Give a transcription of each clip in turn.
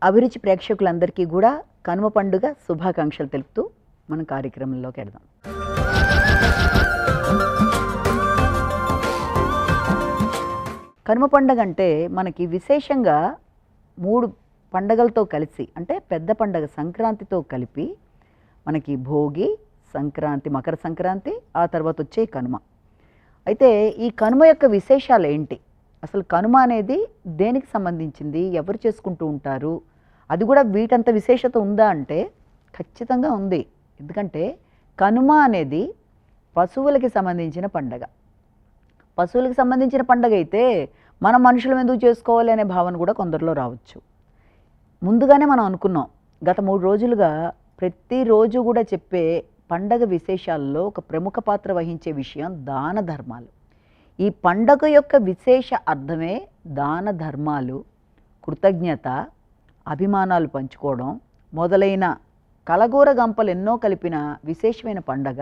అభిరుచి ప్రేక్షకులందరికీ కూడా కనుమ పండుగ శుభాకాంక్షలు తెలుపుతూ మనం కార్యక్రమంలోకి వెళ్దాం. కనుమ పండుగ అంటే మనకి విశేషంగా 3 పండగలతో కలిసి, అంటే పెద్ద పండగ సంక్రాంతితో కలిపి మనకి భోగి, సంక్రాంతి, మకర సంక్రాంతి, ఆ తర్వాత వచ్చే కనుమ. అయితే ఈ కనుమ యొక్క విశేషాలు ఏంటి? అసలు కనుమ అనేది దేనికి సంబంధించింది? ఎవరు చేసుకుంటూ ఉంటారు? అది కూడా వీటంత విశేషత ఉందా అంటే ఖచ్చితంగా ఉంది. ఎందుకంటే కనుమ అనేది పశువులకి సంబంధించిన పండగ. పశువులకు సంబంధించిన పండగ అయితే మన మనుషులం ఎందుకు చేసుకోవాలి అనే భావన కూడా కొందరిలో రావచ్చు. ముందుగానే మనం అనుకున్నాం, గత 3 రోజులుగా ప్రతిరోజు కూడా చెప్పే పండగ విశేషాల్లో ఒక ప్రముఖ పాత్ర వహించే విషయం దాన ధర్మాలు. ఈ పండగ యొక్క విశేష అర్థమే దాన ధర్మాలు, కృతజ్ఞత, అభిమానాలు పంచుకోవడం మొదలైన కలగూర గంపలు ఎన్నో కలిపిన విశేషమైన పండగ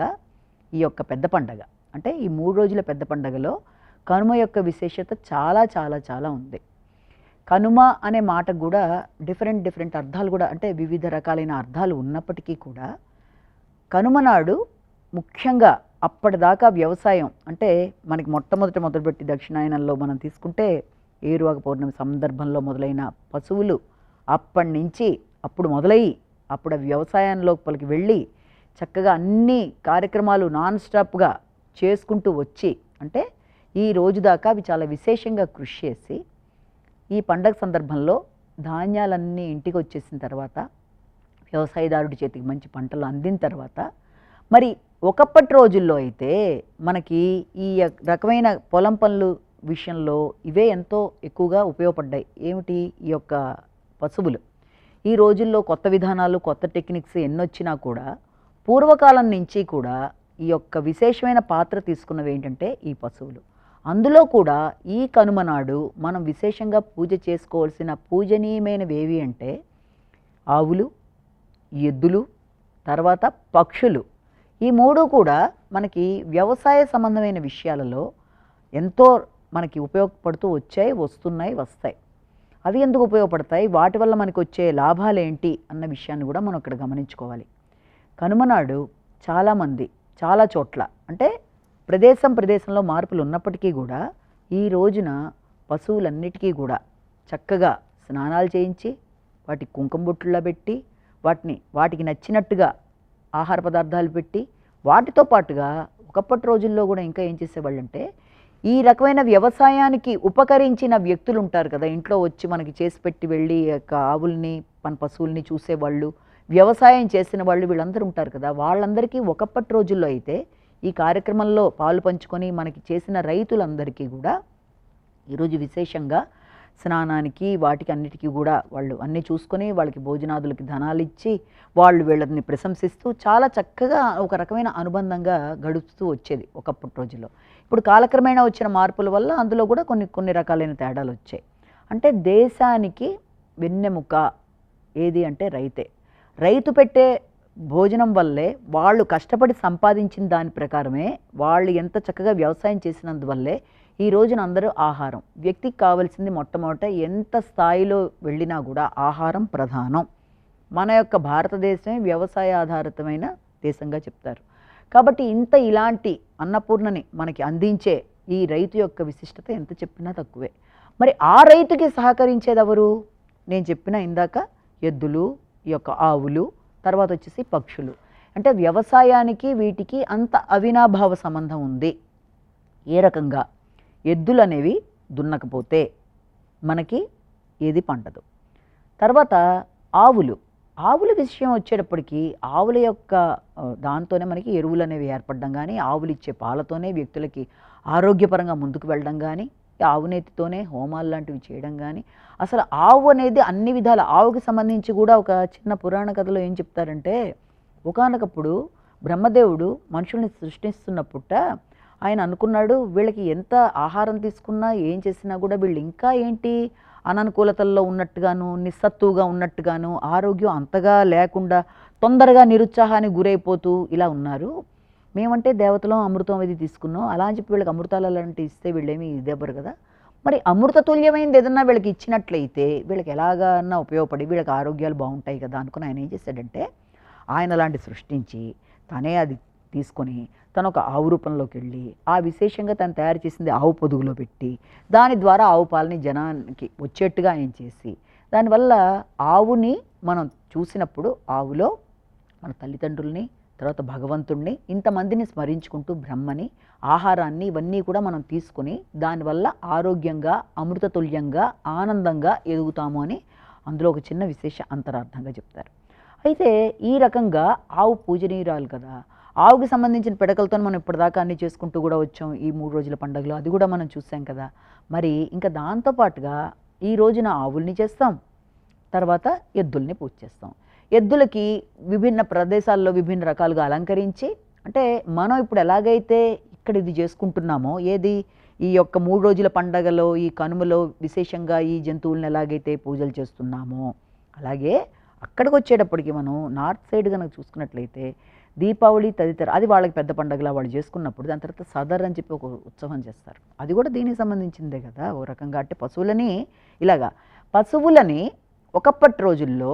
ఈ యొక్క పెద్ద పండగ. అంటే ఈ 3 రోజుల పెద్ద పండగలో కనుమ యొక్క విశేషత చాలా చాలా చాలా ఉంది. కనుమ అనే మాటకు కూడా డిఫరెంట్ అర్థాలు కూడా, అంటే వివిధ రకాలైన అర్థాలు ఉన్నప్పటికీ కూడా కనుమ నాడు ముఖ్యంగా అప్పటిదాకా వ్యవసాయం, అంటే మనకి మొదలుపెట్టి దక్షిణాయనంలో మనం తీసుకుంటే ఏరువాక పౌర్ణమి సందర్భంలో మొదలైన పశువులు అప్పటి నుంచి అప్పుడు వ్యవసాయంలోపలికి వెళ్ళి చక్కగా అన్ని కార్యక్రమాలు నాన్ స్టాప్గా చేసుకుంటూ వచ్చి, అంటే ఈ రోజు దాకా అవి చాలా విశేషంగా కృషి చేసి ఈ పండగ సందర్భంలో ధాన్యాలన్నీ ఇంటికి వచ్చేసిన తర్వాత, వ్యవసాయదారుడి చేతికి మంచి పంటలు అందిన తర్వాత, మరి ఒకప్పటి రోజుల్లో అయితే మనకి ఈ రకమైన పొలం పనులు విషయంలో ఇవే ఎంతో ఎక్కువగా ఉపయోగపడ్డాయి. ఏమిటి? ఈ యొక్క పశువులు. ఈ రోజుల్లో కొత్త విధానాలు, కొత్త టెక్నిక్స్ ఎన్నొచ్చినా కూడా పూర్వకాలం నుంచి కూడా ఈ యొక్క విశేషమైన పాత్ర తీసుకున్నవి ఏంటంటే ఈ పశువులు. అందులో కూడా ఈ కనుమ నాడు మనం విశేషంగా పూజ చేసుకోవాల్సిన పూజనీయమైనవి ఏవి అంటే ఆవులు, ఎద్దులు, తర్వాత పక్షులు. ఈ 3 కూడా మనకి వ్యవసాయ సంబంధమైన విషయాలలో ఎంతో మనకి ఉపయోగపడుతూ వస్తాయి. అవి ఎందుకు ఉపయోగపడతాయి? వాటి వల్ల మనకు వచ్చే లాభాలు ఏంటి అన్న విషయాన్ని కూడా మనం ఇక్కడ గమనించుకోవాలి. కనుమ నాడు చాలామంది చాలా చోట్ల, అంటే ప్రదేశంలో మార్పులు ఉన్నప్పటికీ కూడా ఈ రోజున పశువులన్నిటికీ కూడా చక్కగా స్నానాలు చేయించి వాటికి కుంకుమ బొట్టుల్లో పెట్టి వాటికి నచ్చినట్టుగా ఆహార పదార్థాలు పెట్టి, వాటితో పాటుగా ఒకప్పటి రోజుల్లో కూడా ఇంకా ఏం చేసేవాళ్ళంటే ఈ రకమైన వ్యవసాయానికి ఉపకరించిన వ్యక్తులు ఉంటారు కదా, ఇంట్లో వచ్చి మనకి చేసి పెట్టి వెళ్ళి ఆవుల్ని, మన పశువుల్ని చూసేవాళ్ళు, వ్యవసాయం చేసిన వాళ్ళు, వీళ్ళందరూ ఉంటారు కదా, వాళ్ళందరికీ ఒకప్పటి రోజుల్లో అయితే ఈ కార్యక్రమంలో పాలు పంచుకొని మనకి చేసిన రైతులందరికీ కూడా ఈరోజు విశేషంగా స్నానానికి వాటికి అన్నిటికీ కూడా వాళ్ళు అన్నీ చూసుకొని వాళ్ళకి భోజనాదులకి ధనాలు ఇచ్చి వాళ్ళు వీళ్ళని ప్రశంసిస్తూ చాలా చక్కగా ఒక రకమైన అనుబంధంగా గడుపుతూ వచ్చేది ఒకప్పటి రోజుల్లో. ఇప్పుడు కాలక్రమేణా వచ్చిన మార్పుల వల్ల అందులో కూడా కొన్ని రకాలైన తేడాలు వచ్చాయి. అంటే దేశానికి వెన్నెముక ఏది అంటే రైతే. రైతు పెట్టే భోజనం వల్లే, వాళ్ళు కష్టపడి సంపాదించిన దాని ప్రకారమే, వాళ్ళు ఎంత చక్కగా వ్యవసాయం చేసినందువల్లే ఈ రోజున అందరూ ఆహారం. వ్యక్తికి కావాల్సింది మొట్టమొదట ఎంత స్థాయిలో వెళ్ళినా కూడా ఆహారం ప్రధానం. మన యొక్క భారతదేశమే వ్యవసాయ ఆధారితమైన దేశంగా చెప్తారు. కాబట్టి ఇలాంటి అన్నపూర్ణని మనకి అందించే ఈ రైతు యొక్క విశిష్టత ఎంత చెప్పినా తక్కువే. మరి ఆ రైతుకి సహకరించేది ఎవరు? నేను చెప్పిన ఇందాక ఎద్దులు, ఈ యొక్క ఆవులు, తర్వాత వచ్చేసి పక్షులు. అంటే వ్యవసాయానికి వీటికి అంత అవినాభావ సంబంధం ఉంది. ఏ రకంగా? ఎద్దులు అనేవి దున్నకపోతే మనకి ఏది పండదు. తర్వాత ఆవుల విషయం వచ్చేటప్పటికి ఆవుల యొక్క దాంతోనే మనకి ఎరువులు అనేవి ఏర్పడడం కానీ, ఆవులు ఇచ్చే పాలతోనే వ్యక్తులకి ఆరోగ్యపరంగా ముందుకు వెళ్ళడం కానీ, ఆవునేతితోనే హోమాలు లాంటివి చేయడం కానీ, అసలు ఆవు అనేది అన్ని విధాల, ఆవుకి సంబంధించి కూడా ఒక చిన్న పురాణ కథలో ఏం చెప్తారంటే, ఒకానొకప్పుడు బ్రహ్మదేవుడు మనుషుల్ని సృష్టిస్తున్నప్పుట ఆయన అనుకున్నాడు, వీళ్ళకి ఎంత ఆహారం తీసుకున్నా ఏం చేసినా కూడా వీళ్ళు ఇంకా ఏంటి అననుకూలతల్లో ఉన్నట్టుగాను, నిస్సత్తుగా ఉన్నట్టుగాను, ఆరోగ్యం అంతగా లేకుండా తొందరగా నిరుత్సాహానికి గురైపోతూ ఇలా ఉన్నారు. మేమంటే దేవతలం అమృతం అది తీసుకున్నాం, అలా అని చెప్పి వీళ్ళకి అమృతాలు అలాంటివి ఇస్తే వీళ్ళేమి ఇదేవ్వరు కదా, మరి అమృతతుల్యమైనది ఏదన్నా వీళ్ళకి ఇచ్చినట్లయితే వీళ్ళకి ఎలాగన్నా ఉపయోగపడి వీళ్ళకి ఆరోగ్యాలు బాగుంటాయి కదా అనుకుని ఆయన ఏం చేశాడంటే ఆయన లాంటి సృష్టించి తనే అది తీసుకొని తను ఒక ఆవు రూపంలోకి వెళ్ళి ఆ విశేషంగా తను తయారు చేసింది ఆవు పొదుగులో పెట్టి దాని ద్వారా ఆవు పాలని జనానికి వచ్చేట్టుగా ఆయన చేసి దానివల్ల ఆవుని మనం చూసినప్పుడు ఆవులో మన తల్లిదండ్రుల్ని తర్వాత భగవంతుణ్ణి ఇంతమందిని స్మరించుకుంటూ బ్రహ్మని ఆహారాన్ని ఇవన్నీ కూడా మనం తీసుకుని దానివల్ల ఆరోగ్యంగా అమృతతుల్యంగా ఆనందంగా ఎదుగుతాము అని అందులో ఒక చిన్న విశేష అంతరార్థంగా చెప్తారు. అయితే ఈ రకంగా ఆవు పూజనీయురాలు కదా, ఆవుకి సంబంధించిన పిడకలతో మనం ఇప్పటిదాకా అన్నీ చేసుకుంటూ కూడా వచ్చాం ఈ 3 రోజుల పండుగలో, అది కూడా మనం చూసాం కదా. మరి ఇంకా దాంతోపాటుగా ఈ రోజున ఆవుల్ని చేస్తాం, తర్వాత ఎద్దుల్ని పూజ చేస్తాం. ఎద్దులకి విభిన్న ప్రదేశాల్లో విభిన్న రకాలుగా అలంకరించి, అంటే మనం ఇప్పుడు ఎలాగైతే ఇక్కడ ఇది చేసుకుంటున్నామో ఏది ఈ యొక్క 3 రోజుల పండగలో ఈ కనుమలో విశేషంగా ఈ జంతువులను ఎలాగైతే పూజలు చేస్తున్నామో అలాగే అక్కడికి వచ్చేటప్పటికి మనం నార్త్ సైడ్ కనుక చూసుకున్నట్లయితే దీపావళి తదితర అది వాళ్ళకి పెద్ద పండగలా వాళ్ళు చేసుకున్నప్పుడు దాని తర్వాత సదర్ అని చెప్పి ఒక ఉత్సవం చేస్తారు. అది కూడా దీనికి సంబంధించిందే కదా ఓ రకంగా. అంటే పశువులని ఇలాగా పశువులని ఒకప్పటి రోజుల్లో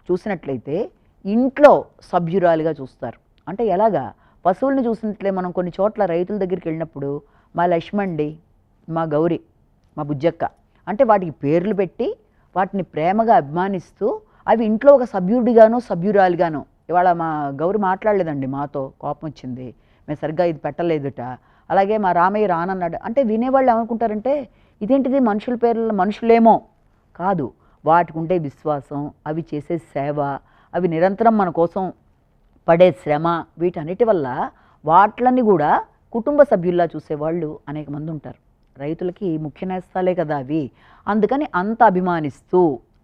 చూసినట్లయితే ఇంట్లో సభ్యురాలుగా చూస్తారు. అంటే ఎలాగా పశువుల్ని చూసినట్లే మనం కొన్ని చోట్ల రైతుల దగ్గరికి వెళ్ళినప్పుడు మా లక్ష్మండి, మా గౌరి, మా బుజ్జక్క అంటే వాటికి పేర్లు పెట్టి వాటిని ప్రేమగా అభిమానిస్తూ అవి ఇంట్లో ఒక సభ్యుడిగాను సభ్యురాలిగాను. ఇవాళ మా గౌరి మాట్లాడలేదండి, మాతో కోపం వచ్చింది, మేము సరిగ్గా ఇది పెట్టలేదుట, అలాగే మా రామయ్య రానన్నాడు అంటే వినేవాళ్ళు ఏమనుకుంటారంటే ఇదేంటిది మనుషుల పేర్ల మనుషులేమో కాదు, వాటికి ఉండే విశ్వాసం, అవి చేసే సేవ, అవి నిరంతరం మన కోసం పడే శ్రమ, వీటన్నిటి వల్ల వాట్లని కూడా కుటుంబ సభ్యుల్లా చూసేవాళ్ళు అనేక మంది ఉంటారు. రైతులకి ముఖ్య నేస్తాలే కదా అవి. అందుకని అంత అభిమానిస్తూ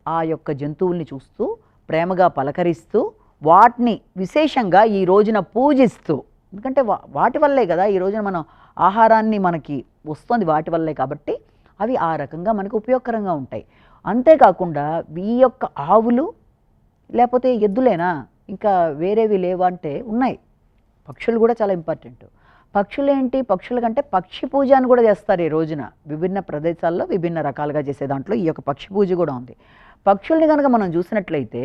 ఆ యొక్క జంతువుల్ని చూస్తూ ప్రేమగా పలకరిస్తూ వాటిని విశేషంగా ఈ రోజున పూజిస్తూ, ఎందుకంటే వాటి వల్లే కదా ఈ రోజున మనం ఆహారాన్ని మనకి వస్తుంది వాటి వల్లే, కాబట్టి అవి ఆ రకంగా మనకు ఉపయోగకరంగా ఉంటాయి. అంతేకాకుండా ఈ యొక్క ఆవులు లేకపోతే ఎద్దులేనా ఇంకా వేరేవి లేవంటే ఉన్నాయి. పక్షులు కూడా చాలా ఇంపార్టెంట్. పక్షులు ఏంటి, పక్షుల కంటే పక్షి పూజ అని కూడా చేస్తారు ఈ రోజున. విభిన్న ప్రదేశాల్లో విభిన్న రకాలుగా చేసే దాంట్లో ఈ యొక్క పక్షి పూజ కూడా ఉంది. పక్షుల్ని కనుక మనం చూసినట్లయితే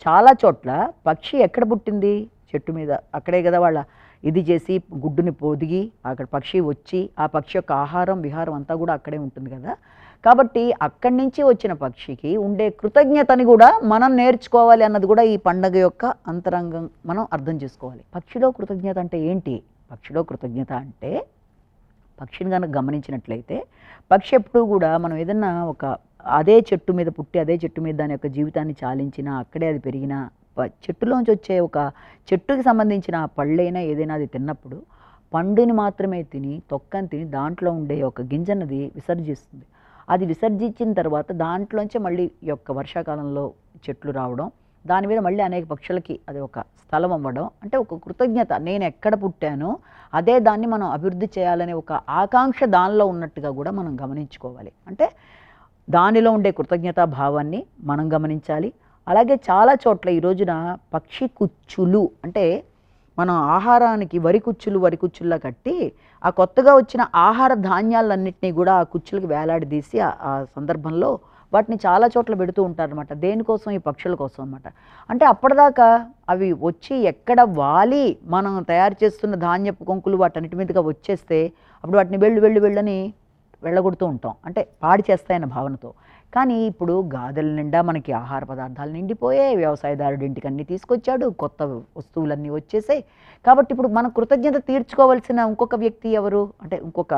చాలా చోట్ల పక్షి ఎక్కడ పుట్టింది, చెట్టు మీద, అక్కడే కదా వాళ్ళ ఇది చేసి గుడ్డుని పొదిగి అక్కడ పక్షి వచ్చి ఆ పక్షి యొక్క ఆహారం విహారం అంతా కూడా అక్కడే ఉంటుంది కదా. కాబట్టి అక్కడి నుంచి వచ్చిన పక్షికి ఉండే కృతజ్ఞతని కూడా మనం నేర్చుకోవాలి అన్నది కూడా ఈ పండగ యొక్క అంతరంగం మనం అర్థం చేసుకోవాలి. పక్షిలో కృతజ్ఞత అంటే ఏంటి? పక్షిలో కృతజ్ఞత అంటే పక్షిని కనుక గమనించినట్లయితే పక్షి ఎప్పుడూ కూడా మనం ఏదన్నా ఒక అదే చెట్టు మీద పుట్టి అదే చెట్టు మీద దాని యొక్క జీవితాన్ని చాలించినా అక్కడే అది పెరిగిన చెట్టులోంచి వచ్చే ఒక చెట్టుకి సంబంధించిన పళ్ళైనా ఏదైనా అది తిన్నప్పుడు పండుని మాత్రమే తిని తొక్కని తిని దాంట్లో ఉండే ఒక గింజన్నది విసర్జిస్తుంది. అది విసర్జించిన తర్వాత దాంట్లోంచి మళ్ళీ ఈ యొక్క వర్షాకాలంలో చెట్లు రావడం, దాని మీద మళ్ళీ అనేక పక్షులకి అది ఒక స్థలం అవ్వడం, అంటే ఒక కృతజ్ఞత, నేను ఎక్కడ పుట్టానో అదే దాన్ని మనం అభివృద్ధి చేయాలనే ఒక ఆకాంక్ష దానిలో ఉన్నట్టుగా కూడా మనం గమనించుకోవాలి. అంటే దానిలో ఉండే కృతజ్ఞతా భావాన్ని మనం గమనించాలి. అలాగే చాలా చోట్ల ఈ రోజున పక్షి కుచ్చులు అంటే మనం ఆహారానికి వరి కుచ్చుల్లా కట్టి ఆ కొత్తగా వచ్చిన ఆహార ధాన్యాలన్నింటినీ కూడా ఆ కుచ్చులకు వేలాడదీసి ఆ సందర్భంలో వాటిని చాలా చోట్ల పెడుతూ ఉంటారనమాట. దేనికోసం? ఈ పక్షుల కోసం అనమాట. అంటే అప్పటిదాకా అవి వచ్చి ఎక్కడ వాలి మనం తయారు చేస్తున్న ధాన్యపు కొంకులు వాటన్నిటి మీదుగా వచ్చేస్తే అప్పుడు వాటిని వెళ్ళని వెళ్ళగొడుతూ ఉంటాం, అంటే పాడి చేస్తాయన్న భావనతో. కానీ ఇప్పుడు గాదెల నిండా మనకి ఆహార పదార్థాలు నిండిపోయాయి, వ్యవసాయదారుడి ఇంటికి అన్నీ తీసుకొచ్చాడు, కొత్త వస్తువులన్నీ వచ్చేసాయి. కాబట్టి ఇప్పుడు మన కృతజ్ఞత తీర్చుకోవాల్సిన ఇంకొక వ్యక్తి ఎవరు అంటే ఇంకొక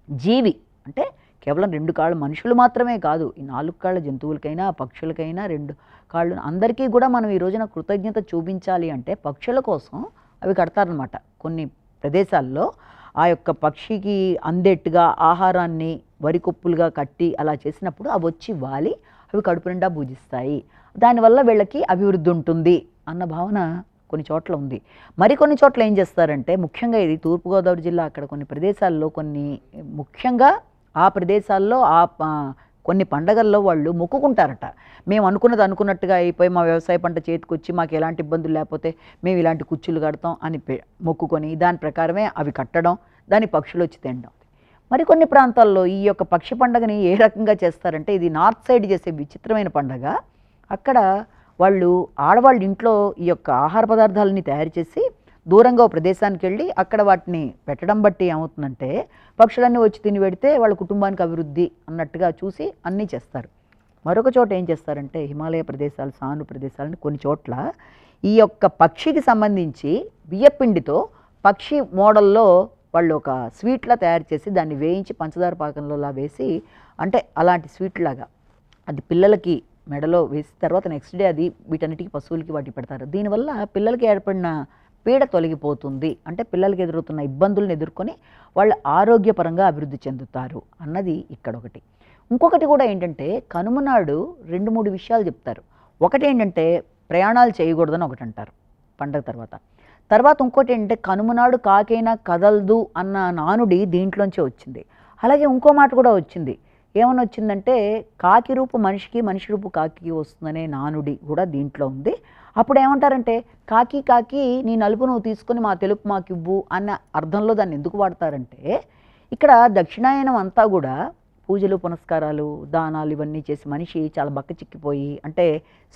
జీవి, అంటే కేవలం 2 కాళ్ళు మనుషులు మాత్రమే కాదు, ఈ 4 కాళ్ళ జంతువులకైనా పక్షులకైనా 2 కాళ్ళు అందరికీ కూడా మనం ఈ రోజున కృతజ్ఞత చూపించాలి. అంటే పక్షుల కోసం అవి కడతారనమాట. కొన్ని ప్రదేశాల్లో ఆ యొక్క పక్షికి అందేట్టుగా ఆహారాన్ని వరి కొప్పులుగా కట్టి అలా చేసినప్పుడు అవి వచ్చి వాలి అవి కడుపు నిండా పూజిస్తాయి, దానివల్ల వీళ్ళకి అభివృద్ధి ఉంటుంది అన్న భావన కొన్ని చోట్ల ఉంది. మరికొన్ని చోట్ల ఏం చేస్తారంటే ముఖ్యంగా ఇది తూర్పుగోదావరి జిల్లా అక్కడ కొన్ని ప్రదేశాల్లో ముఖ్యంగా ఆ ప్రదేశాల్లో కొన్ని పండగల్లో వాళ్ళు మొక్కుకుంటారట. మేము అనుకున్నట్టుగా అయిపోయి మా వ్యవసాయ పంట చేతికొచ్చి మాకు ఎలాంటి ఇబ్బందులు లేకపోతే మేము ఇలాంటి కుచ్చులు కడతాం అని మొక్కుకొని దాని ప్రకారమే అవి కట్టడం, దాని పక్షులు వచ్చి తినడం. మరికొన్ని ప్రాంతాల్లో ఈ యొక్క పక్షి పండుగని ఏ రకంగా చేస్తారంటే, ఇది నార్త్ సైడ్ చేసే విచిత్రమైన పండగ. అక్కడ వాళ్ళు ఆడవాళ్ళు ఇంట్లో ఈ యొక్క ఆహార పదార్థాలని తయారు చేసి దూరంగా ఓ ప్రదేశానికి వెళ్ళి అక్కడ వాటిని పెట్టడం బట్టి ఏమవుతుందంటే, పక్షులన్నీ వచ్చి తిని పెడితే వాళ్ళ కుటుంబానికి అభివృద్ధి అన్నట్టుగా చూసి అన్నీ చేస్తారు. మరొక చోట ఏం చేస్తారంటే, హిమాలయ ప్రదేశాలు, సాను ప్రదేశాలని కొన్ని చోట్ల ఈ యొక్క పక్షికి సంబంధించి బియ్యపిండితో పక్షి మోడల్లో వాళ్ళు ఒక స్వీట్లా తయారు చేసి దాన్ని వేయించి పంచదార పాకంలోలా వేసి, అంటే అలాంటి స్వీట్ లాగా అది పిల్లలకి మెడలో వేసిన తర్వాత నెక్స్ట్ డే అది వీటన్నిటికీ పశువులకి వాటి పెడతారు. దీనివల్ల పిల్లలకి ఏర్పడిన పీడ తొలగిపోతుంది, అంటే పిల్లలకి ఎదురవుతున్న ఇబ్బందులను ఎదుర్కొని వాళ్ళు ఆరోగ్యపరంగా అభివృద్ధి చెందుతారు అన్నది ఇక్కడ ఒకటి. ఇంకొకటి కూడా ఏంటంటే, కనుమ నాడు 2-3 విషయాలు చెప్తారు. ఒకటి ఏంటంటే ప్రయాణాలు చేయకూడదని ఒకటి అంటారు పండగ తర్వాత ఇంకోటి ఏంటంటే, కనుమ నాడు కాకైనా కదలదు అన్న నానుడి దీంట్లోంచే వచ్చింది. అలాగే ఇంకో మాట కూడా వచ్చింది. ఏమని వచ్చిందంటే, కాకి రూపు మనిషికి, మనిషి రూపు కాకి వస్తుందనే నానుడి కూడా దీంట్లో ఉంది. అప్పుడు ఏమంటారంటే, కాకి కాకి నీ నలుపు నువ్వు తీసుకొని మా తెలుపు మాకు ఇవ్వు అన్న అర్థంలో దాన్ని ఎందుకు వాడతారంటే, ఇక్కడ దక్షిణాయనం అంతా కూడా పూజలు పునస్కారాలు దానాలు ఇవన్నీ చేసి మనిషి చాలా బక్కచిక్కిపోయి, అంటే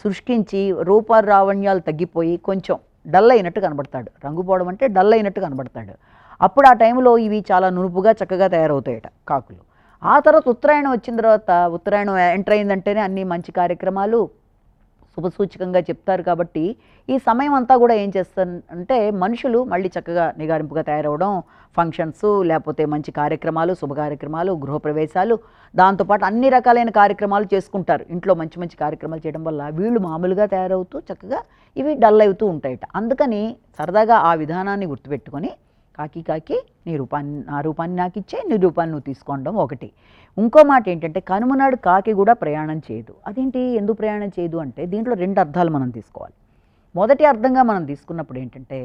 శుష్కించి రూపరావణ్యాలు తగ్గిపోయి కొంచెం డల్ అయినట్టు కనబడతాడు. రంగు పోవడం అంటే డల్ అయినట్టు కనబడతాడు. అప్పుడు ఆ టైంలో ఇవి చాలా నునుపుగా చక్కగా తయారవుతాయట కాకులు. ఆ తర్వాత ఉత్తరాయణం వచ్చిన తర్వాత, ఉత్తరాయణం ఎంటర్ అయిందంటేనే అన్ని మంచి కార్యక్రమాలు శుభసూచకంగా చెప్తారు. కాబట్టి ఈ సమయం అంతా కూడా ఏం చేస్తారంటే, మనుషులు మళ్ళీ చక్కగా నిగారింపుగా తయారవడం, ఫంక్షన్స్ లేకపోతే మంచి కార్యక్రమాలు, శుభ కార్యక్రమాలు, గృహప్రవేశాలు, దాంతోపాటు అన్ని రకాలైన కార్యక్రమాలు చేసుకుంటారు. ఇంట్లో మంచి మంచి కార్యక్రమాలు చేయడం వల్ల వీళ్ళు మామూలుగా తయారవుతూ చక్కగా ఇవి డల్ అవుతూ ఉంటాయట. అందుకని సరదాగా ఆ విధానాన్ని గుర్తుపెట్టుకొని కాకి కాకి నీ రూపాన్ని నా రూపాన్ని నాకు ఇచ్చే, నీ రూపాన్ని నువ్వు తీసుకోవడం ఒకటి. ఇంకో మాట ఏంటంటే, కనుమ నాడు కాకి కూడా ప్రయాణం చేయదు. అదేంటి, ఎందుకు ప్రయాణం చేయదు అంటే, దీంట్లో 2 అర్థాలు మనం తీసుకోవాలి. మొదటి అర్థంగా మనం తీసుకున్నప్పుడు ఏంటంటే,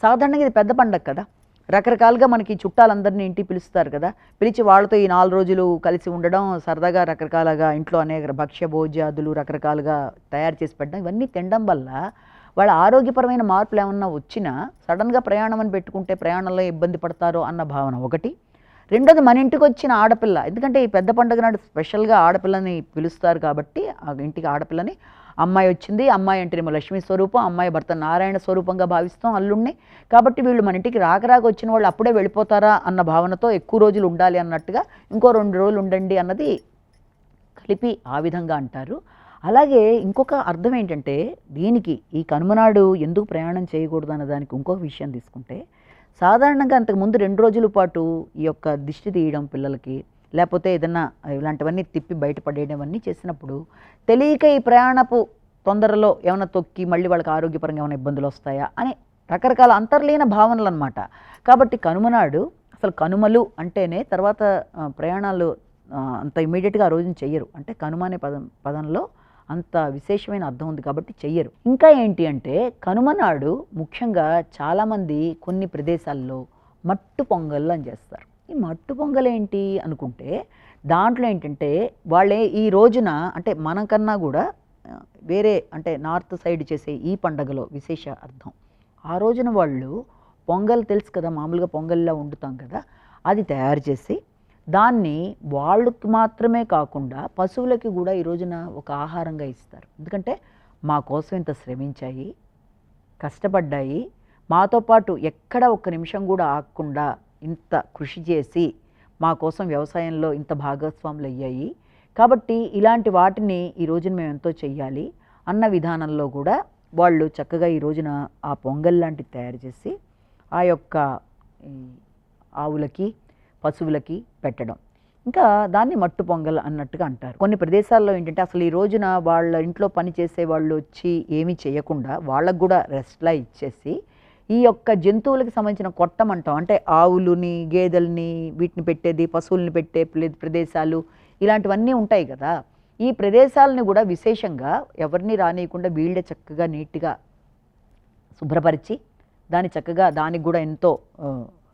సాధారణంగా ఇది పెద్ద పండగ కదా, రకరకాలుగా మనకి చుట్టాలందరినీ ఇంటికి పిలుస్తారు కదా, పిలిచి వాళ్ళతో ఈ 4 రోజులు కలిసి ఉండడం, సరదాగా రకరకాలుగా ఇంట్లో అనేక భక్ష్య భోజ్యాదులు రకరకాలుగా తయారు చేసి పెట్టడం, ఇవన్నీ తినడం వల్ల వాళ్ళ ఆరోగ్యపరమైన మార్పులు ఏమన్నా వచ్చినా సడన్గా ప్రయాణం అని పెట్టుకుంటే ప్రయాణంలో ఇబ్బంది పడతారో అన్న భావన ఒకటి. రెండోది, మన ఇంటికి వచ్చిన ఆడపిల్ల, ఎందుకంటే ఈ పెద్ద పండుగ నాడు స్పెషల్గా ఆడపిల్లని పిలుస్తారు కాబట్టి ఆ ఇంటికి ఆడపిల్లని, అమ్మాయి వచ్చింది, అమ్మాయి అంటేనేమో లక్ష్మీ స్వరూపం, అమ్మాయి భర్త నారాయణ స్వరూపంగా భావిస్తాం అల్లుణ్ణి. కాబట్టి వీళ్ళు మన ఇంటికి రాక వచ్చిన వాళ్ళు అప్పుడే వెళ్ళిపోతారా అన్న భావనతో ఎక్కువ రోజులు ఉండాలి అన్నట్టుగా ఇంకో 2 రోజులు ఉండండి అన్నది కలిపి ఆ విధంగా అంటారు. అలాగే ఇంకొక అర్థం ఏంటంటే, దీనికి ఈ కనుమనాడు ఎందుకు ప్రయాణం చేయకూడదు అన్న దానికి ఇంకొక విషయం తీసుకుంటే, సాధారణంగా అంతకుముందు 2 రోజుల పాటు ఈ యొక్క దిష్టి తీయడం పిల్లలకి, లేకపోతే ఏదన్నా ఇలాంటివన్నీ తిప్పి బయటపడేయడం చేసినప్పుడు తెలియక ఈ ప్రయాణపు తొందరలో ఏమైనా తొక్కి మళ్ళీ వాళ్ళకి ఆరోగ్యపరంగా ఏమైనా ఇబ్బందులు వస్తాయా అని రకరకాల అంతర్లీన భావనలు అన్నమాట. కాబట్టి కనుమనాడు అసలు కనుమలు అంటేనే తర్వాత ప్రయాణాలు అంత ఇమీడియట్గా ఆ రోజున చెయ్యరు. అంటే కనుమ అనే పదంలో అంత విశేషమైన అర్థం ఉంది కాబట్టి చెయ్యరు. ఇంకా ఏంటి అంటే, కనుమనాడు ముఖ్యంగా చాలామంది కొన్ని ప్రదేశాల్లో మట్టు పొంగళ్ళు అని చేస్తారు. ఈ మట్టు పొంగల్ ఏంటి అనుకుంటే, దాంట్లో ఏంటంటే వాళ్ళే ఈ రోజున, అంటే మనకన్నా కూడా వేరే అంటే నార్త్ సైడ్ చేసే ఈ పండగలో విశేష అర్థం, ఆ రోజున వాళ్ళు పొంగల్ తెలుసు కదా, మామూలుగా పొంగల్లా వండుతాం కదా, అది తయారు చేసి దాన్ని వాళ్ళకి మాత్రమే కాకుండా పశువులకి కూడా ఈ రోజున ఒక ఆహారంగా ఇస్తారు. ఎందుకంటే మా కోసం ఇంత శ్రమించాయి, కష్టపడ్డాయి, మాతో పాటు ఎక్కడ ఒక్క నిమిషం కూడా ఆగకుండా ఇంత కృషి చేసి మా కోసం వ్యవసాయంలో ఇంత భాగస్వాములు అయ్యాయి, కాబట్టి ఇలాంటి వాటిని ఈ రోజున మేము ఎంతో చెయ్యాలి అన్న విధానంలో కూడా వాళ్ళు చక్కగా ఈ రోజున ఆ పొంగల్ లాంటిది తయారు చేసి ఆ యొక్క ఆవులకి పశువులకి పెట్టడం, ఇంకా దాన్ని మట్టు పొంగల్ అన్నట్టుగా అంటారు. కొన్ని ప్రదేశాల్లో ఏంటంటే అసలు ఈ రోజున వాళ్ళ ఇంట్లో పని చేసే వాళ్ళు వచ్చి ఏమీ చేయకుండా వాళ్ళకు కూడా రెస్ట్లా ఇచ్చేసి ఈ యొక్క జంతువులకు సంబంధించిన కొట్టం అంటాం, అంటే ఆవులని గేదెల్ని వీటిని పెట్టేది, పశువుల్ని పెట్టే ప్రదేశాలు ఇలాంటివన్నీ ఉంటాయి కదా, ఈ ప్రదేశాలని కూడా విశేషంగా ఎవరిని రానియకుండా వీళ్ళే చక్కగా నీట్గా శుభ్రపరిచి దాన్ని చక్కగా దానికి కూడా ఎంతో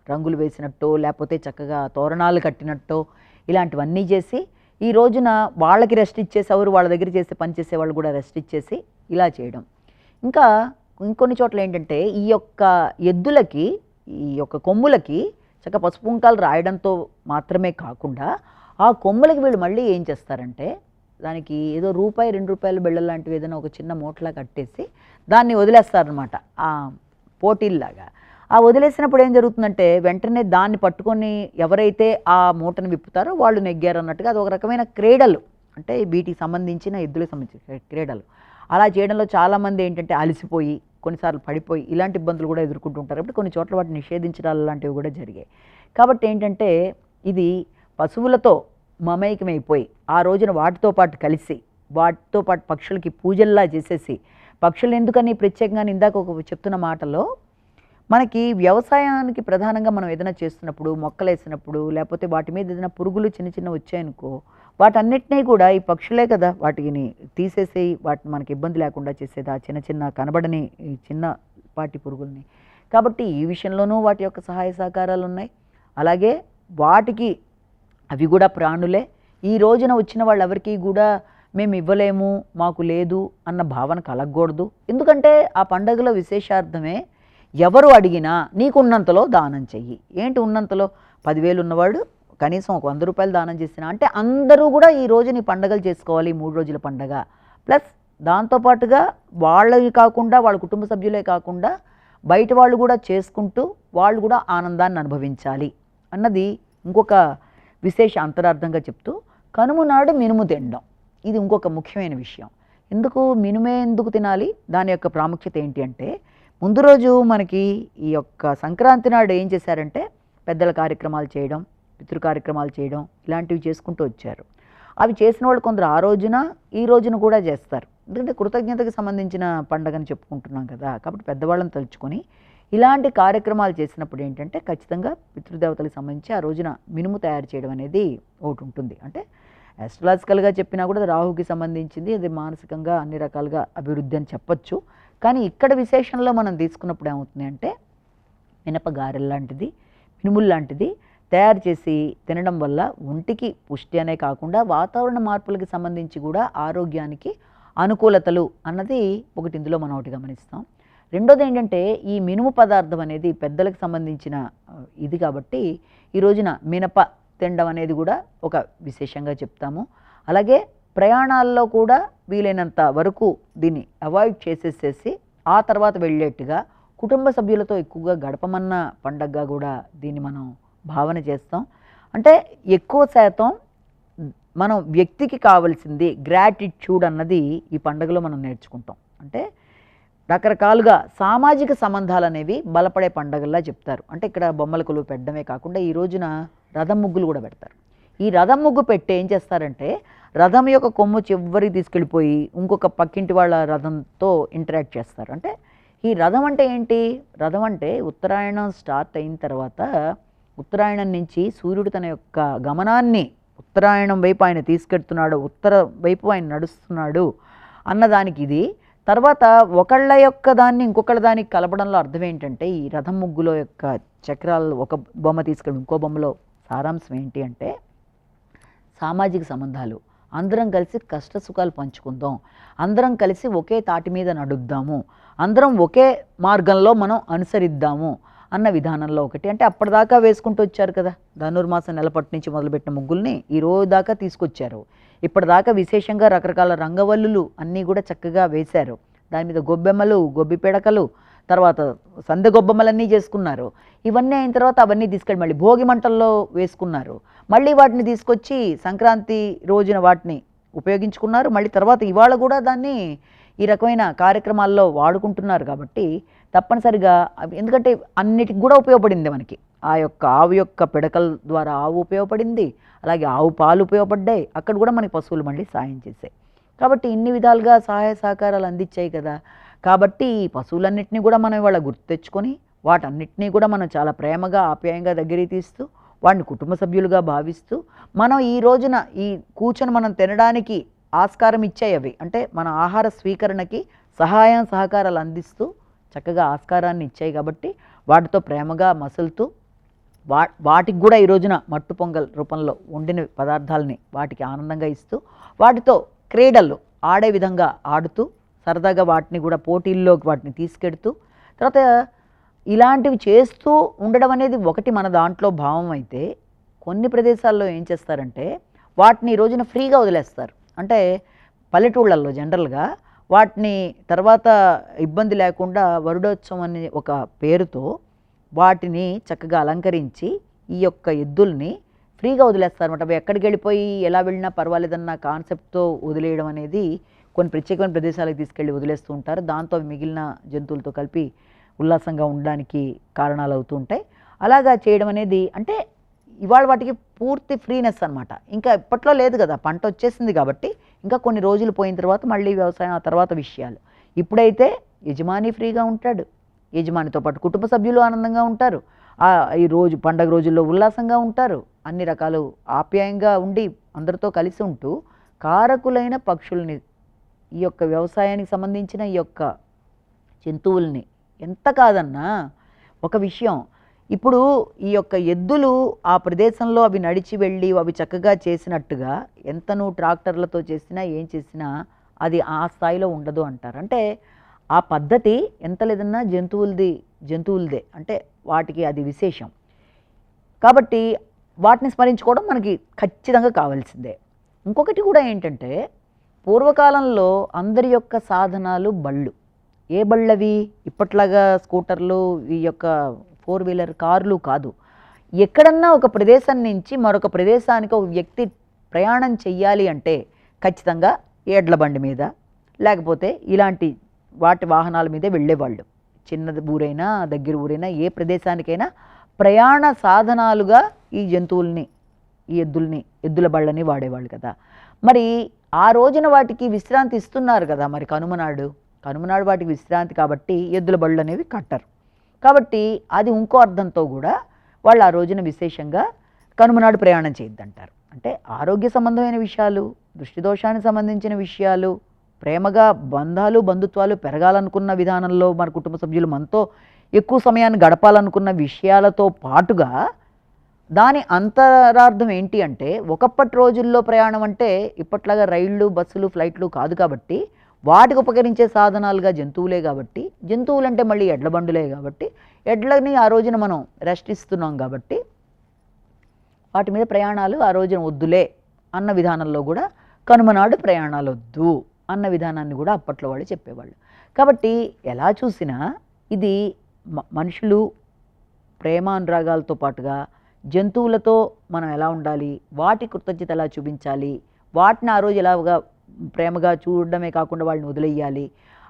రంగులు వేసినట్టు లేకపోతే చక్కగా తోరణాలు కట్టినట్టు ఇలాంటివన్నీ చేసి ఈ రోజున వాళ్ళకి రెస్ట్ ఇచ్చేసి, ఎవరు వాళ్ళ దగ్గర చేసి పనిచేసే వాళ్ళు కూడా రెస్ట్ ఇచ్చేసి ఇలా చేయడం. ఇంకా ఇంకొన్ని చోట్ల ఏంటంటే ఈ యొక్క ఎద్దులకి ఈ యొక్క కొమ్ములకి చక్కగా పసుపు కుంకాలు రాయడంతో మాత్రమే కాకుండా ఆ కొమ్మలకి వీళ్ళు మళ్ళీ ఏం చేస్తారంటే దానికి ఏదో రూపాయి 2 రూపాయల బిళ్ళ లాంటివి ఏదైనా ఒక చిన్న మూటలా కట్టేసి దాన్ని వదిలేస్తారనమాట ఆ పోటీల్లాగా. ఆ వదిలేసినప్పుడు ఏం జరుగుతుందంటే వెంటనే దాన్ని పట్టుకొని ఎవరైతే ఆ మూటను విప్పుతారో వాళ్ళు నెగ్గారు అన్నట్టుగా అది ఒక రకమైన క్రీడలు, అంటే వీటికి సంబంధించిన ఎద్దులకు సంబంధించిన క్రీడలు. అలా చేయడంలో చాలామంది ఏంటంటే అలసిపోయి కొన్నిసార్లు పడిపోయి ఇలాంటి ఇబ్బందులు కూడా ఎదుర్కొంటూ ఉంటారు. కాబట్టి కొన్ని చోట్ల వాటిని నిషేధించడాలు లాంటివి కూడా జరిగాయి. కాబట్టి ఏంటంటే ఇది పశువులతో మమేకమైపోయి ఆ రోజున వాటితో పాటు కలిసి వాటితో పాటు పక్షులకి పూజల్లా చేసేసి, పక్షులు ఎందుకని ప్రత్యేకంగా ఇందాక ఒక చెప్తున్న మాటలో మనకి వ్యవసాయానికి ప్రధానంగా మనం ఏదైనా చేస్తున్నప్పుడు మొక్కలు వేసినప్పుడు లేకపోతే వాటి మీద ఏదైనా పురుగులు చిన్న చిన్న వచ్చాయనుకో వాటన్నిటినీ కూడా ఈ పక్షులే కదా వాటిని తీసేసి వాటిని మనకి ఇబ్బంది లేకుండా చేసేది, ఆ చిన్న చిన్న కనబడని ఈ చిన్నపాటి పురుగుల్ని. కాబట్టి ఈ విషయంలోనూ వాటి యొక్క సహాయ సహకారాలు ఉన్నాయి. అలాగే వాటికి అవి కూడా ప్రాణులే. ఈ రోజున వచ్చిన వాళ్ళెవరికి కూడా మేము ఇవ్వలేము మాకు లేదు అన్న భావన కలగకూడదు. ఎందుకంటే ఆ పండగలో విశేషార్థమే ఎవరు అడిగినా నీకున్నంతలో దానం చెయ్యి. ఏంటి ఉన్నంతలో 10,000 ఉన్నవాడు కనీసం ఒక 100 రూపాయలు దానం చేసినా అంటే అందరూ కూడా ఈ రోజున ఈ పండగలు చేసుకోవాలి, 3 రోజుల పండగ. ప్లస్ దాంతోపాటుగా వాళ్ళవి కాకుండా వాళ్ళ కుటుంబ సభ్యులే కాకుండా బయట వాళ్ళు కూడా చేసుకుంటూ వాళ్ళు కూడా ఆనందాన్ని అనుభవించాలి అన్నది ఇంకొక విశేష అంతరార్థంగా చెప్తూ కనుమ నాడు మినుము తినడం ఇది ఇంకొక ముఖ్యమైన విషయం. ఎందుకు మినుమే ఎందుకు తినాలి, దాని యొక్క ప్రాముఖ్యత ఏంటి అంటే ముందు రోజు మనకి ఈ యొక్క సంక్రాంతి నాడు ఏం చేశారంటే పెద్దల కార్యక్రమాలు చేయడం, పితృ కార్యక్రమాలు చేయడం ఇలాంటివి చేసుకుంటూ వచ్చారు. అవి చేసిన వాళ్ళు కొందరు ఆ రోజున ఈ రోజున కూడా చేస్తారు. ఎందుకంటే కృతజ్ఞతకు సంబంధించిన పండగని చెప్పుకుంటున్నాం కదా. కాబట్టి పెద్దవాళ్ళని తలుచుకొని ఇలాంటి కార్యక్రమాలు చేసినప్పుడు ఏంటంటే ఖచ్చితంగా పితృదేవతలకు సంబంధించి ఆ రోజున మినుము తయారు చేయడం అనేది ఒకటి ఉంటుంది. అంటే ఆస్ట్రాలజికల్గా చెప్పినా కూడా రాహుకి సంబంధించింది, అది మానసికంగా అన్ని రకాలుగా అభివృద్ధి అని చెప్పచ్చు. కానీ ఇక్కడ విశేషంలో మనం తీసుకున్నప్పుడు ఏమవుతుంది అంటే మినపగారెల లాంటిది మినుములు లాంటిది తయారు చేసి తినడం వల్ల ఒంటికి పుష్టి అనే కాకుండా వాతావరణ మార్పులకు సంబంధించి కూడా ఆరోగ్యానికి అనుకూలతలు అన్నది ఒకటి ఇందులో మనం ఒకటి గమనిస్తాం. రెండోది ఏంటంటే ఈ మినుము పదార్థం అనేది పెద్దలకు సంబంధించిన ఇది కాబట్టి ఈ రోజున మినప తినడం అనేది కూడా ఒక విశేషంగా చెప్తాము. అలాగే ప్రయాణాల్లో కూడా వీలైనంత వరకు దీన్ని అవాయిడ్ చేసేసేసి ఆ తర్వాత వెళ్ళేట్టుగా కుటుంబ సభ్యులతో ఎక్కువగా గడపమన్న పండగగా కూడా దీన్ని మనం భావన చేస్తాం. అంటే ఎక్కువ శాతం మనం వ్యక్తికి కావాల్సింది గ్రాటిట్యూడ్ అన్నది ఈ పండుగలో మనం నేర్చుకుంటాం. అంటే రకరకాలుగా సామాజిక సంబంధాలు అనేవి బలపడే పండగల్లా చెప్తారు. అంటే ఇక్కడ బొమ్మల కొలువు పెట్టడమే కాకుండా ఈ రోజున రథం ముగ్గులు కూడా పెడతారు. ఈ రథం ముగ్గు పెట్టి ఏం చేస్తారంటే రథం యొక్క కొమ్ము చివరికి తీసుకెళ్ళిపోయి ఇంకొక పక్కింటి వాళ్ళ రథంతో ఇంటరాక్ట్ చేస్తారు. అంటే ఈ రథం అంటే ఏంటి, రథం అంటే ఉత్తరాయణం స్టార్ట్ అయిన తర్వాత ఉత్తరాయణం నుంచి సూర్యుడు తన యొక్క గమనాన్ని ఉత్తరాయణం వైపు ఆయన తీసుకెడుతున్నాడు, ఉత్తర వైపు ఆయన నడుస్తున్నాడు అన్నదానికి ఇది. తర్వాత ఒకళ్ళ యొక్క దాన్ని ఇంకొకళ్ళ దానికి కలపడంలో అర్థం ఏంటంటే ఈ రథం ముగ్గులో యొక్క చక్రాలు ఒక బొమ్మ తీసుకెళ్ళి ఇంకో బొమ్మలో సారాంశం ఏంటి అంటే సామాజిక సంబంధాలు, అందరం కలిసి కష్ట సుఖాలు పంచుకుందాం, అందరం కలిసి ఒకే తాటి మీద నడుద్దాము, అందరం ఒకే మార్గంలో మనం అనుసరిద్దాము అన్న విధానంలో ఒకటి. అంటే అప్పటిదాకా వేసుకుంటూ వచ్చారు కదా, ధనుర్మాసం నెలపట్టి నుంచి మొదలుపెట్టిన ముగ్గుల్ని ఈ రోజు దాకా తీసుకొచ్చారు. ఇప్పటిదాకా విశేషంగా రకరకాల రంగవల్లులు అన్నీ కూడా చక్కగా వేశారు. దాని మీద గొబ్బెమ్మలు, గొబ్బి పిడకలు, తర్వాత సందె గొబ్బెమ్మలన్నీ చేసుకున్నారు. ఇవన్నీ అయిన తర్వాత అవన్నీ తీసుకెళ్ళి మళ్ళీ భోగి మంటల్లో వేసుకున్నారు. మళ్ళీ వాటిని తీసుకొచ్చి సంక్రాంతి రోజున వాటిని ఉపయోగించుకున్నారు. మళ్ళీ తర్వాత ఇవాళ కూడా దాన్ని ఈ రకమైన కార్యక్రమాల్లో వాడుకుంటున్నారు. కాబట్టి తప్పనిసరిగా ఎందుకంటే అన్నిటికి కూడా ఉపయోగపడింది మనకి. ఆ యొక్క ఆవు యొక్క పిడకల ద్వారా ఆవు ఉపయోగపడింది, అలాగే ఆవు పాలు ఉపయోగపడ్డాయి, అక్కడ కూడా మనకి పశువులు మళ్ళీ సాయం చేశాయి. కాబట్టి ఇన్ని విధాలుగా సహాయ సహకారాలు అందించాయి కదా. కాబట్టి ఈ పశువులన్నింటినీ కూడా మనం ఇవాళ గుర్తు తెచ్చుకొని వాటన్నిటినీ కూడా మనం చాలా ప్రేమగా ఆప్యాయంగా దగ్గరికి తీస్తూ వాడిని కుటుంబ సభ్యులుగా భావిస్తూ మనం ఈ రోజున ఈ కూర్చొని మనం తినడానికి ఆస్కారం ఇచ్చాయి అవి. అంటే మన ఆహార స్వీకరణకి సహాయం సహకారాలు అందిస్తూ చక్కగా ఆస్కారాన్ని ఇచ్చాయి. కాబట్టి వాటితో ప్రేమగా మసులుతూ వాటికి కూడా ఈ రోజున మట్టు పొంగల్ రూపంలో వండిన పదార్థాలని వాటికి ఆనందంగా ఇస్తూ వాటితో క్రీడలు ఆడే విధంగా ఆడుతూ సరదాగా వాటిని కూడా పోటీల్లోకి వాటిని తీసుకెడుతూ తర్వాత ఇలాంటివి చేస్తూ ఉండడం అనేది ఒకటి మన దాంట్లో భావం అయితే, కొన్ని ప్రదేశాల్లో ఏం చేస్తారంటే వాటిని ఈ రోజున ఫ్రీగా వదిలేస్తారు. అంటే పల్లెటూళ్ళల్లో జనరల్గా వాటిని తర్వాత ఇబ్బంది లేకుండా వరుడోత్సవం అనే ఒక పేరుతో వాటిని చక్కగా అలంకరించి ఈ యొక్క ఎద్దుల్ని ఫ్రీగా వదిలేస్తారన్నమాట. అవి ఎక్కడికి వెళ్ళిపోయి ఎలా వెళ్ళినా పర్వాలేదన్న కాన్సెప్ట్తో వదిలేయడం అనేది కొన్ని ప్రత్యేకమైన ప్రదేశాలకు తీసుకెళ్ళి వదిలేస్తూ ఉంటారు. దాంతో అవి మిగిలిన జంతువులతో కలిపి ఉల్లాసంగా ఉండడానికి కారణాలు అవుతూ ఉంటాయి. అలాగా చేయడం అనేది అంటే ఇవాళ వాటికి పూర్తి ఫ్రీనెస్ అనమాట. ఇంకా ఇప్పట్లో లేదు కదా, పంట వచ్చేసింది కాబట్టి ఇంకా కొన్ని రోజులు పోయిన తర్వాత మళ్ళీ వ్యవసాయం, ఆ తర్వాత విషయాలు. ఇప్పుడైతే యజమాని ఫ్రీగా ఉంటాడు, యజమానితో పాటు కుటుంబ సభ్యులు ఆనందంగా ఉంటారు, ఈ రోజు పండగ రోజుల్లో ఉల్లాసంగా ఉంటారు, అన్ని రకాలు ఆప్యాయంగా ఉండి అందరితో కలిసి ఉంటూ కారకులైన పక్షుల్ని, ఈ యొక్క వ్యవసాయానికి సంబంధించిన ఈ యొక్క జంతువుల్ని ఎంత కాదన్నా ఒక విషయం, ఇప్పుడు ఈ యొక్క ఎద్దులు ఆ ప్రదేశంలో అవి నడిచి వెళ్ళి అవి చక్కగా చేసినట్టుగా ఎంత నువ్వు ట్రాక్టర్లతో చేసినా ఏం చేసినా అది ఆ స్థాయిలో ఉండదు అంటారు. అంటే ఆ పద్ధతి ఎంత లేదన్నా జంతువులదే, అంటే వాటికి అది విశేషం. కాబట్టి వాటిని స్మరించుకోవడం మనకి ఖచ్చితంగా కావాల్సిందే. ఇంకొకటి కూడా ఏంటంటే పూర్వకాలంలో అందరి యొక్క సాధనాలు బళ్ళు. ఏ బళ్ళవి? ఇప్పట్లాగా స్కూటర్లు, ఈ యొక్క 4 వీలర్ కార్లు కాదు. ఎక్కడన్నా ఒక ప్రదేశం నుంచి మరొక ప్రదేశానికి ఒక వ్యక్తి ప్రయాణం చెయ్యాలి అంటే ఖచ్చితంగా ఎడ్ల బండి మీద లేకపోతే ఇలాంటి వాటి వాహనాల మీదే వెళ్ళేవాళ్ళు. చిన్నది ఊరైనా దగ్గర ఊరైనా ఏ ప్రదేశానికైనా ప్రయాణ సాధనాలుగా ఈ జంతువుల్ని, ఈ ఎద్దుల బళ్ళని వాడేవాళ్ళు కదా. మరి ఆ రోజున వాటికి విశ్రాంతి ఇస్తున్నారు కదా, మరి కనుమనాడు వాటికి విశ్రాంతి కాబట్టి ఎద్దుల బళ్ళు అనేవి కట్టరు. కాబట్టి అది ఇంకో అర్థంతో కూడా వాళ్ళు ఆ రోజున విశేషంగా కనుమనాడు ప్రయాణం చేయొద్దంటారు. అంటే ఆరోగ్య సంబంధమైన విషయాలు, దృష్టి దోషానికి సంబంధించిన విషయాలు, ప్రేమగా బంధాలు బంధుత్వాలు పెరగాలనుకున్న విధానంలో మన కుటుంబ సభ్యులు మనతో ఎక్కువ సమయాన్ని గడపాలనుకున్న విషయాలతో పాటుగా దాని అంతరార్థం ఏంటి అంటే, ఒకప్పటి రోజుల్లో ప్రయాణం అంటే ఇప్పట్లాగా రైళ్ళు, బస్సులు, ఫ్లైట్లు కాదు కాబట్టి వాటికి ఉపకరించే సాధనాలుగా జంతువులే కాబట్టి, జంతువులంటే మళ్ళీ ఎడ్ల బండులే కాబట్టి ఎడ్లని ఆ రోజున మనం రెస్ట్ ఇస్తున్నాం కాబట్టి వాటి మీద ప్రయాణాలు ఆ రోజున వద్దులే అన్న విధానంలో కూడా కనుమనాడు ప్రయాణాలు వద్దు అన్న విధానాన్ని కూడా అప్పట్లో వాళ్ళు చెప్పేవాళ్ళు. కాబట్టి ఎలా చూసినా ఇది మనుషులు ప్రేమానురాగాలతో పాటుగా జంతువులతో మనం ఎలా ఉండాలి, వాటి కృతజ్ఞత ఎలా చూపించాలి, వాటిని ఆ రోజు ఎలాగా ప్రేమగా చూడడమే కాకుండా వాళ్ళని వదిలేయాలి,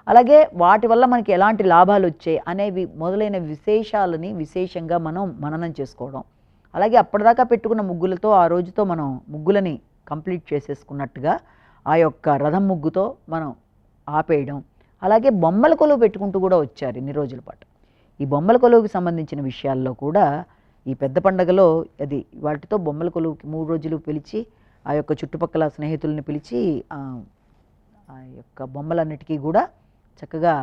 అలాగే వాటి వల్ల మనకి ఎలాంటి లాభాలు వచ్చాయి అనేవి మొదలైన విశేషాలని విశేషంగా మనం మననం చేసుకోవడం. అలాగే అప్పటిదాకా పెట్టుకున్న ముగ్గులతో ఆ రోజుతో మనం ముగ్గులని కంప్లీట్ చేసేసుకున్నట్టుగా ఆ యొక్క రథం ముగ్గుతో మనం ఆపేయడం. అలాగే బొమ్మల కొలువు పెట్టుకుంటూ కూడా వచ్చారు ఇన్ని రోజుల పాటు. ఈ బొమ్మల కొలువుకి సంబంధించిన విషయాల్లో కూడా ఈ పెద్ద పండగలో అది వాటితో బొమ్మల కొలువుకి 3 రోజులు పిలిచి ఆ యొక్క చుట్టుపక్కల స్నేహితుల్ని పిలిచి ఆ యొక్క బొమ్మలన్నిటికీ కూడా చక్కగా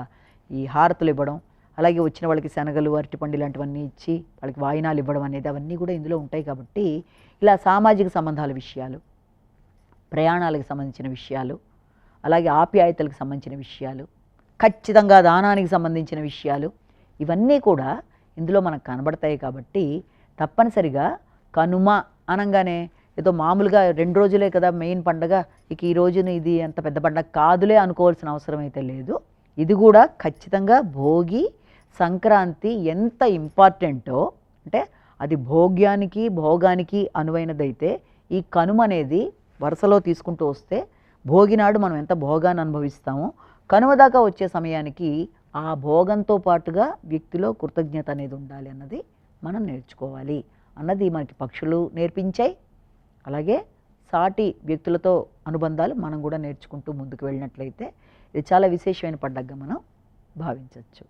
ఈ హారతులు ఇవ్వడం, అలాగే వచ్చిన వాళ్ళకి శనగలు, అరటిపండు ఇలాంటివన్నీ ఇచ్చి వాళ్ళకి వాయినాలు ఇవ్వడం అనేది అవన్నీ కూడా ఇందులో ఉంటాయి. కాబట్టి ఇలా సామాజిక సంబంధాల విషయాలు, ప్రయాణాలకు సంబంధించిన విషయాలు, అలాగే ఆప్యాయతలకు సంబంధించిన విషయాలు, ఖచ్చితంగా దానానికి సంబంధించిన విషయాలు, ఇవన్నీ కూడా ఇందులో మనకు కనబడతాయి. కాబట్టి తప్పనిసరిగా కనుమ అనగానే ఏదో మామూలుగా 2 రోజులే కదా మెయిన్ పండగ, ఇక ఈ రోజున ఇది అంత పెద్ద పండగ కాదులే అనుకోవాల్సిన అవసరం అయితే లేదు. ఇది కూడా ఖచ్చితంగా భోగి, సంక్రాంతి ఎంత ఇంపార్టెంటో, అంటే అది భోగానికి అనువైనదైతే ఈ కనుమ అనేది వరుసలో తీసుకుంటూ వస్తే భోగినాడు మనం ఎంత భోగాన్ని అనుభవిస్తామో కనుమ దాకా వచ్చే సమయానికి ఆ భోగంతో పాటుగా వ్యక్తిలో కృతజ్ఞత అనేది ఉండాలి అన్నది మనం నేర్చుకోవాలి అన్నది మనకి పక్షులు నేర్పించాయి. అలాగే సాటి వ్యక్తులతో అనుబంధాలు మనం కూడా నేర్చుకుంటూ ముందుకు వెళ్ళినట్లయితే ఇది చాలా విశేషమైన పండగగా మనం భావించవచ్చు.